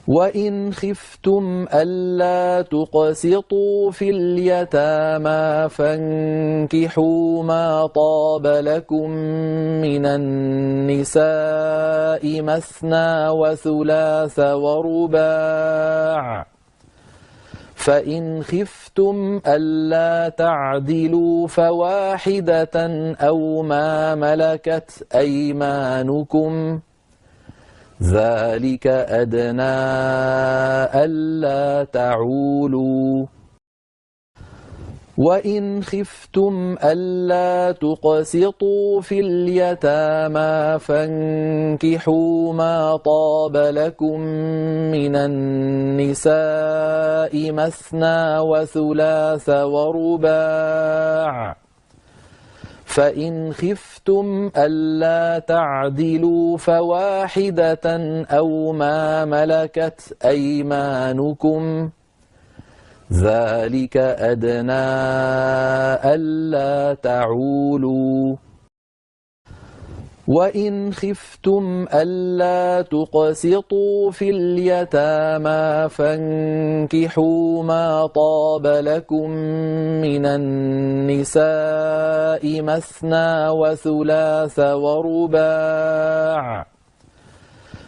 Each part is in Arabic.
وإن خفتم ألا تقسطوا في اليتامى فانكحوا ما طاب لكم من النساء مثنى وثلاث ورباع، فإن خفتم ألا تعدلوا فواحدة أو ما ملكت أيمانكم، ذلك أدنى ألا تعولوا. وإن خفتم ألا تقسطوا في اليتامى فانكحوا ما طاب لكم من النساء مثنى وثلاث ورباع، فإن خفتم ألا تعدلوا فواحدة أو ما ملكت أيمانكم، ذلك أدنى ألا تعولوا. وإن خفتم ألا تقسطوا في اليتامى فانكحوا ما طاب لكم من النساء مثنى وثلاث ورباع،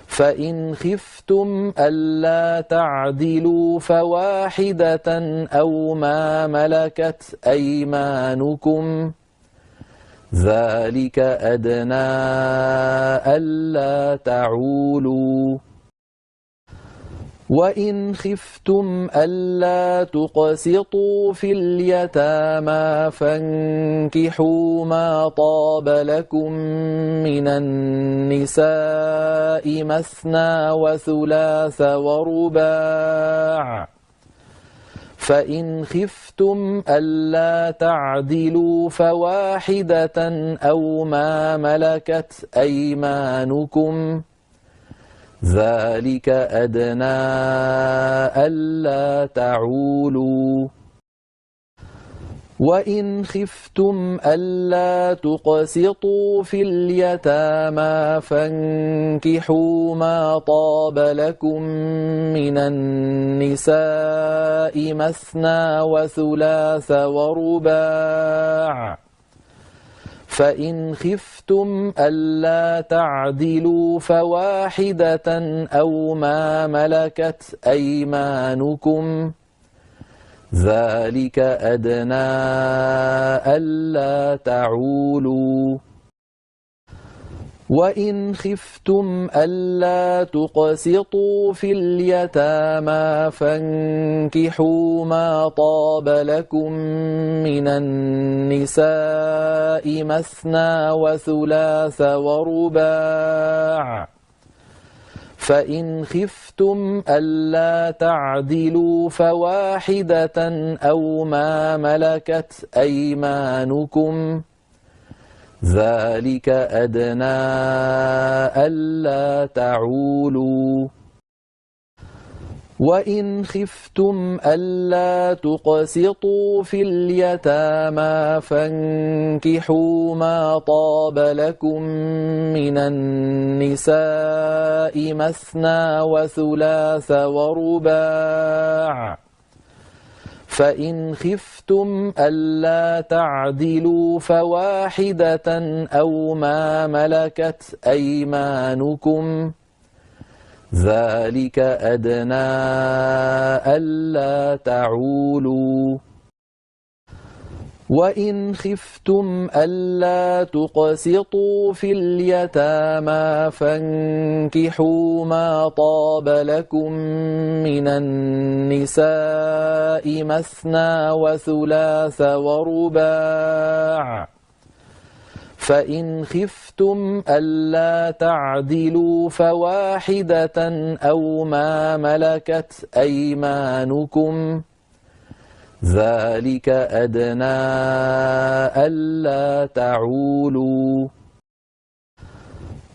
فإن خفتم ألا تعدلوا فواحدة أو ما ملكت أيمانكم، ذلك أدنى ألا تعولوا. وإن خفتم ألا تقسطوا في اليتامى فانكحوا ما طاب لكم من النساء مثنى وثلاث ورباع، فإن خفتم ألا تعدلوا فواحدة أو ما ملكت أيمانكم، ذلك أدنى ألا تعولوا. وإن خفتم ألا تقسطوا في اليتامى فانكحوا ما طاب لكم من النساء مثنى وثلاث ورباع، فإن خفتم ألا تعدلوا فواحدة أو ما ملكت أيمانكم، ذلك أدنى ألا تعولوا. وإن خفتم ألا تقسطوا في اليتامى فانكحوا ما طاب لكم من النساء مثنى وثلاث ورباع، فإن خفتم ألا تعدلوا فواحدة أو ما ملكت أيمانكم، ذلك أدنى ألا تعولوا. وإن خفتم ألا تقسطوا في اليتامى فانكحوا ما طاب لكم من النساء مثنى وثلاث ورباع، فإن خفتم ألا تعدلوا فواحدة أو ما ملكت أيمانكم، ذلك أدنى ألا تعولوا. وإن خفتم ألا تقسطوا في اليتامى فانكحوا ما طاب لكم من النساء مثنى وثلاث ورباع، فإن خفتم ألا تعدلوا فواحدة أو ما ملكت أيمانكم، ذلك أدنى ألا تعولوا.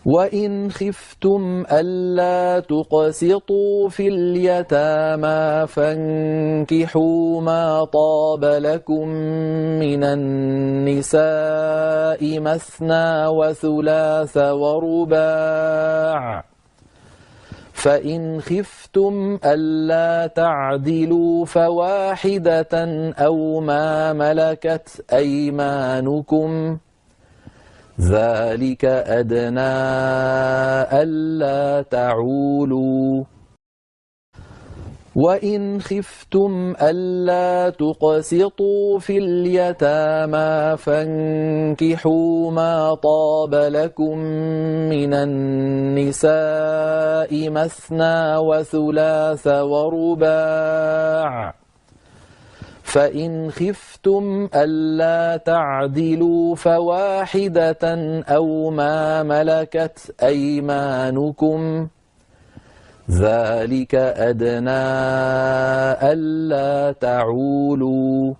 وإن خفتم ألا تقسطوا في اليتامى فانكحوا ما طاب لكم من النساء مثنى وثلاث ورباع، فإن خفتم ألا تعدلوا فواحدة أو ما ملكت أيمانكم ذلك أدنى ألا تعولوا وإن خفتم ألا تقسطوا في اليتامى فانكحوا ما طاب لكم من النساء مثنى وثلاث ورباع فإن خفتم ألا تعدلوا فواحدة أو ما ملكت أيمانكم ذلك أدنى ألا تعولوا